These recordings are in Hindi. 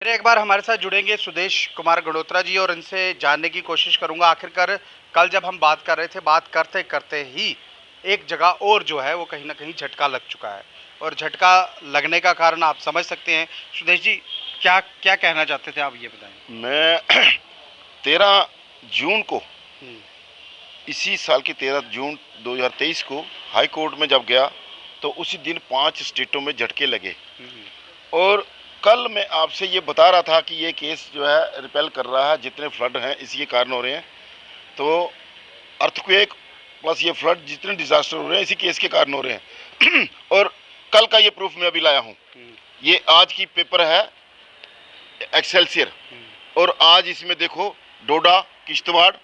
फिर एक बार हमारे साथ जुड़ेंगे सुदेश कुमार गडोत्रा जी और इनसे जानने की कोशिश करूंगा आखिरकार कल जब हम बात कर रहे थे, बात करते करते ही एक जगह और जो है वो कहीं ना कहीं झटका लग चुका है। और झटका लगने का कारण आप समझ सकते हैं। सुदेश जी, क्या क्या कहना चाहते थे, आप ये बताएं। मैं 13 जून को, हम्म। इसी साल की 13 जून 2023 को हाई कोर्ट में जब गया तो उसी दिन 5 स्टेटों में झटके लगे। और कल मैं आपसे ये बता रहा था कि ये केस जो है रिपेल कर रहा है, जितने फ्लड हैं इसी के कारण हो रहे हैं। तो अर्थक्वेक प्लस ये फ्लड जितने डिजास्टर हो रहे हैं इसी केस के कारण हो रहे हैं। और कल का ये प्रूफ मैं अभी लाया हूँ। ये आज की पेपर है एक्सेलसियर, और आज इसमें देखो डोडा किश्तवाड़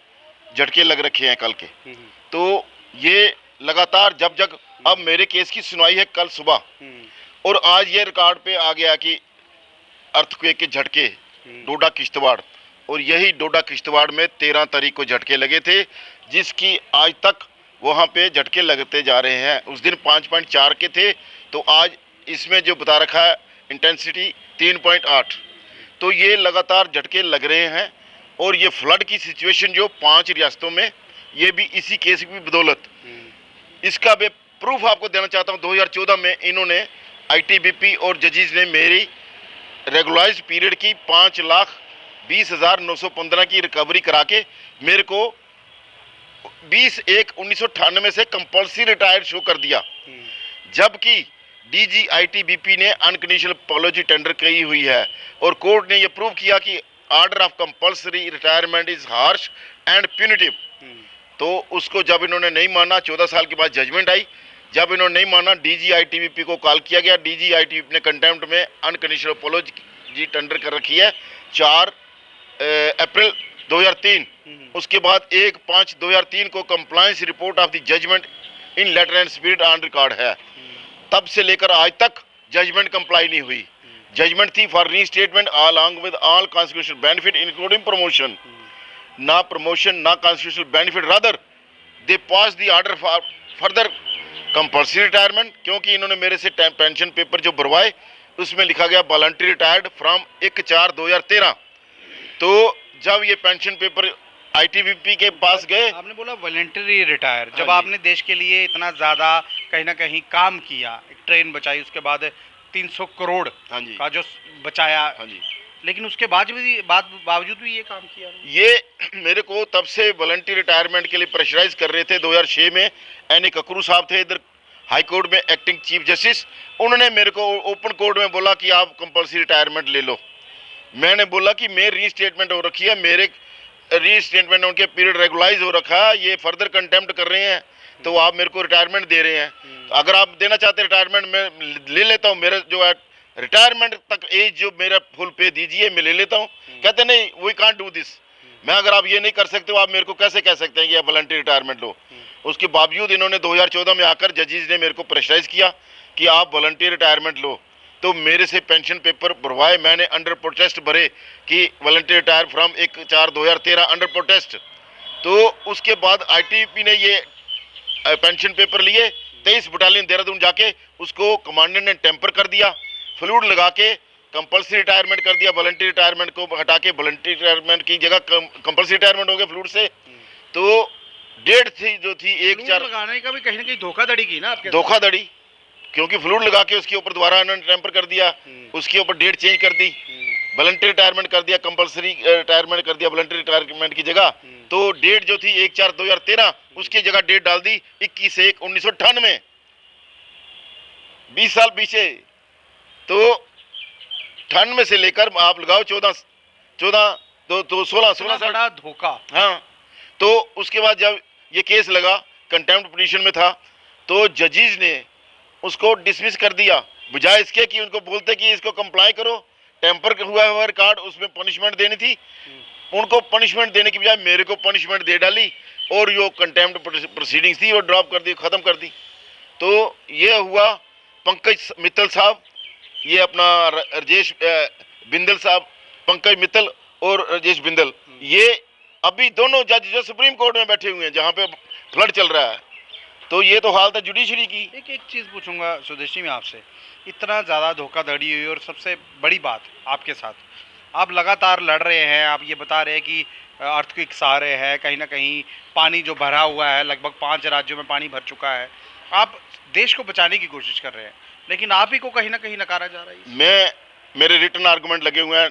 झटके लग रखे हैं कल के। तो ये लगातार जब अब मेरे केस की सुनवाई है कल सुबह, और आज ये रिकॉर्ड पे आ गया कि अर्थक्वेक के झटके डोडा किश्तवाड़, और यही डोडा किश्तवाड़ में 13 तारीख को झटके लगे थे, जिसकी आज तक वहाँ पे झटके लगते जा रहे हैं। उस दिन 5.4 के थे, तो आज इसमें जो बता रखा है इंटेंसिटी 3.8। तो ये लगातार झटके लग रहे हैं। और ये फ्लड की सिचुएशन जो 5 रियासतों में, ये भी इसी केस की बदौलत। इसका मैं प्रूफ आपको देना चाहता हूँ। 2014 में इन्होंने आईटीबीपी और जजेस ने मेरी रेगुलराइज पीरियड की 5,20,915 की रिकवरी करा के मेरे को 20/1/1998 से कंपल्सरी रिटायर्ड शो कर दिया। जबकि डीजी आईटीबीपी ने अनकंडीशनल अपॉलॉजी टेंडर की हुई है, और कोर्ट ने यह प्रूव किया कि order of compulsory retirement is harsh and punitive. तो उसको जब इन्होंने नहीं माना, 14 साल के बाद जजमेंट आई, जब इन्होंने नहीं माना डीजी आईटीबीपी को कॉल किया गया। डीजी आईटीबीपी ने कंटेम्प्ट में अनकंडीशनल अपॉलॉजी टेंडर कर रखी है 4 अप्रैल 2003। उसके बाद 1/5/2003 को compliance report of the judgment in letter and spirit on record है। तब से लेकर आज तक जजमेंट कंप्लाई नहीं हुई। जजमेंट थी for restatement along with all constitutional benefit including promotion. ना प्रमोशन ना constitutional benefit, rather they pass the order for further compulsory retirement, क्योंकि इन्होंने मेरे से पेंशन पेपर जो भरवाए उसमें लिखा गया वॉलंटरी रिटायर्ड फ्रॉम 1/4/2013। तो जब ये पेंशन पेपर आईटीबीपी के पास गए, आपने बोला वॉलंटरी रिटायर, जब हाँ आपने देश के लिए इतना ज़्यादा कहीं ना कहीं काम किया, एक ट्रेन बचाई, उसके बाद 300 करोड़ हाँ जी, का जो बचाया, हाँ जी, लेकिन उसके बावजूद भी ये काम किया। ये मेरे को तब से वॉलंटरी रिटायरमेंट के लिए प्रेशराइज कर रहे थे। 2006 में एन ए ककरू साहब थे इधर हाई कोर्ट में एक्टिंग चीफ जस्टिस, उन्होंने मेरे को ओपन कोर्ट में बोला कि आप कंपल्सरी रिटायरमेंट ले लो। मैंने बोला कि मेरी रीस्टेटमेंट हो रखी है, मेरे रीस्टेटमेंट उनके पीरियड रेगुलाइज हो रखा है, ये फर्दर कंटेम्प्ट कर रहे हैं, तो आप मेरे को रिटायरमेंट दे रहे हैं। तो अगर आप देना चाहते हैं रिटायरमेंट, मैं ले लेता हूँ। मेरा जो है रिटायरमेंट तक एज जो मेरा फुल पे दीजिए, मैं ले लेता हूँ। कहते नहीं, वी कांट डू दिस। मैं अगर आप ये नहीं कर सकते हो, आप मेरे को कैसे कह सकते हैं कि आप वॉलंटरी रिटायरमेंट लो। उसके बावजूद इन्होंने 2014 में आकर जजेस ने मेरे को प्रेशराइज किया कि आप वॉलंटरी रिटायरमेंट लो। तो मेरे से पेंशन पेपर भरवाए, मैंने अंडर प्रोटेस्ट भरे कि voluntary retire from 1/4/2013 under protest. तो उसके बाद आईटीबीपी ने ये पेंशन पेपर लिए, 23 बटालियन देहरादून जाके उसको कमांडेंट ने टेम्पर कर दिया, फ्लूड लगा के कंपल्सरी रिटायरमेंट कर दिया। वॉलंटरी रिटायरमेंट को हटा के वॉलंटरी रिटायरमेंट की जगह कंपल्सरी रिटायरमेंट हो गया फ्लूड से। तो डेट थी जो थी 1/4 लगाने का भी कहीं ना कहीं धोखाधड़ी की ना आपके, धोखाधड़ी, क्योंकि फ्लूड लगा के उसके ऊपर दोबारा उन्होंने टेम्पर कर दिया, उसके ऊपर डेट चेंज कर दी, वॉलंटरी रिटायरमेंट कर दिया, कंपल्सरी रिटायरमेंट कर दिया वॉलंटरी रिटायरमेंट की जगह। तो डेट जो थी 1/4/2013, उसकी जगह डेट डाल दी 21/1/1998, 20 साल पीछे। तो 98 से लेकर आप लगाओ 16 साल बड़ा धोखा। हाँ। तो उसके बाद जब ये केस लगा, कंटेम्प्ट पिटीशन में था, तो जजेस ने उसको डिसमिस कर दिया, बजाय इसके कि उनको बोलते कि इसको कंप्लाई करो, टेम्पर हुआ हुआ रिकॉर्ड, उसमें पनिशमेंट देनी थी। उनको पनिशमेंट देने की बजाय मेरे को पनिशमेंट दे डाली, और जो कंटेम्प्ट प्रोसीडिंग्स थी वो ड्रॉप कर दी, ख़त्म कर दी। तो ये हुआ पंकज मित्तल साहब, ये अपना राजेश बिंदल साहब, पंकज मित्तल और राजेश बिंदल, ये अभी दोनों जज जो सुप्रीम कोर्ट में बैठे हुए हैं जहाँ पे फ्लड चल रहा है। तो ये तो हालत है जुडिशरी की। एक चीज़ पूछूंगा सुदेश जी मैं आपसे, इतना ज़्यादा धोखाधड़ी हुई और सबसे बड़ी बात आपके साथ आप लगातार लड़ रहे हैं, आप ये बता रहे हैं कि अर्थक्वेक्स आ रहे हैं, कहीं ना कहीं पानी जो भरा हुआ है, लगभग 5 राज्यों में पानी भर चुका है, आप देश को बचाने की कोशिश कर रहे हैं, लेकिन आप ही को कहीं ना कहीं नकारा जा रहा है। मेरे रिटर्न आर्गूमेंट लगे हुए हैं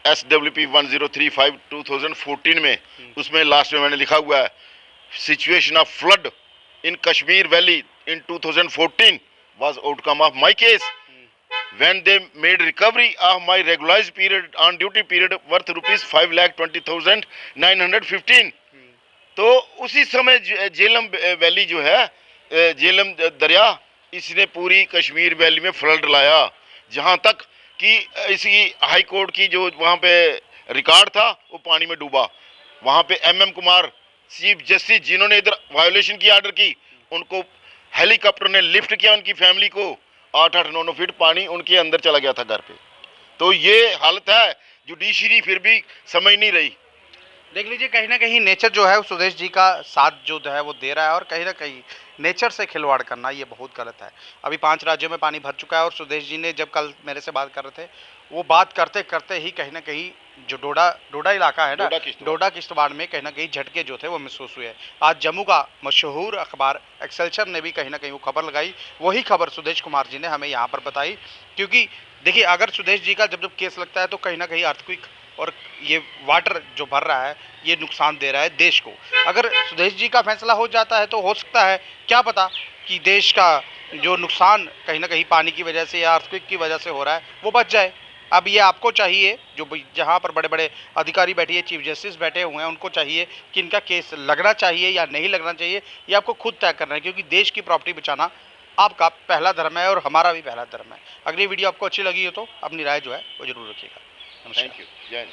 SWP 1035 2014 में, उसमें लास्ट में मैंने लिखा हुआ है situation of flood in Kashmir valley in 2014 was outcome of my case when they made recovery of my regularized period on duty period worth rupees 5,20,915। तो उसी समय झेलम वैली जो है, झेलम दरिया, इसने पूरी कश्मीर वैली में फ्लड लाया, जहां तक कि इसी हाई कोर्ट की जो वहां पे रिकॉर्ड था वो पानी में डूबा। वहां पे MM कुमार चीफ जस्टिस, जिन्होंने इधर वायोलेशन की आर्डर की, उनको हेलीकॉप्टर ने लिफ्ट किया, उनकी फैमिली को 8-8, 9-9 फीट पानी उनके अंदर चला गया था घर पे। तो ये हालत है, जुडिशरी फिर भी समझ नहीं रही। देख लीजिए, कहीं ना कहीं नेचर जो है सुदेश जी का साथ जो है वो दे रहा है, और कहीं ना कहीं नेचर से खिलवाड़ करना ये बहुत गलत है। अभी 5 राज्यों में पानी भर चुका है, और सुदेश जी ने जब कल मेरे से बात कर रहे थे, वो बात करते करते ही कहीं ना कहीं जो डोडा इलाका है ना, डोडा किश्तवाड़ में कहीं ना कहीं झटके जो थे वो महसूस हुए। आज जम्मू का मशहूर अखबार एक्सेलसियर ने भी कहीं ना कहीं वो खबर लगाई, वही खबर सुदेश कुमार जी ने हमें यहाँ पर बताई। क्योंकि देखिए, अगर सुदेश जी का जब जब केस लगता है तो कहीं ना कहीं अर्थक्वेक और ये वाटर जो भर रहा है ये नुकसान दे रहा है देश को। अगर सुदेश जी का फैसला हो जाता है तो हो सकता है, क्या पता, कि देश का जो नुकसान कहीं ना कहीं पानी की वजह से या अर्थक्वेक की वजह से हो रहा है वो बच जाए। अब ये आपको चाहिए, जो जहाँ पर बड़े बड़े अधिकारी बैठे हैं, चीफ जस्टिस बैठे हुए हैं, उनको चाहिए कि इनका केस लगना चाहिए या नहीं लगना चाहिए, ये आपको खुद तय करना है, क्योंकि देश की प्रॉपर्टी बचाना आपका पहला धर्म है और हमारा भी पहला धर्म है। अगर ये वीडियो आपको अच्छी लगी हो तो अपनी राय जो है वो जरूर रखिएगा। नमस्कार। Thank you. जय हिंद।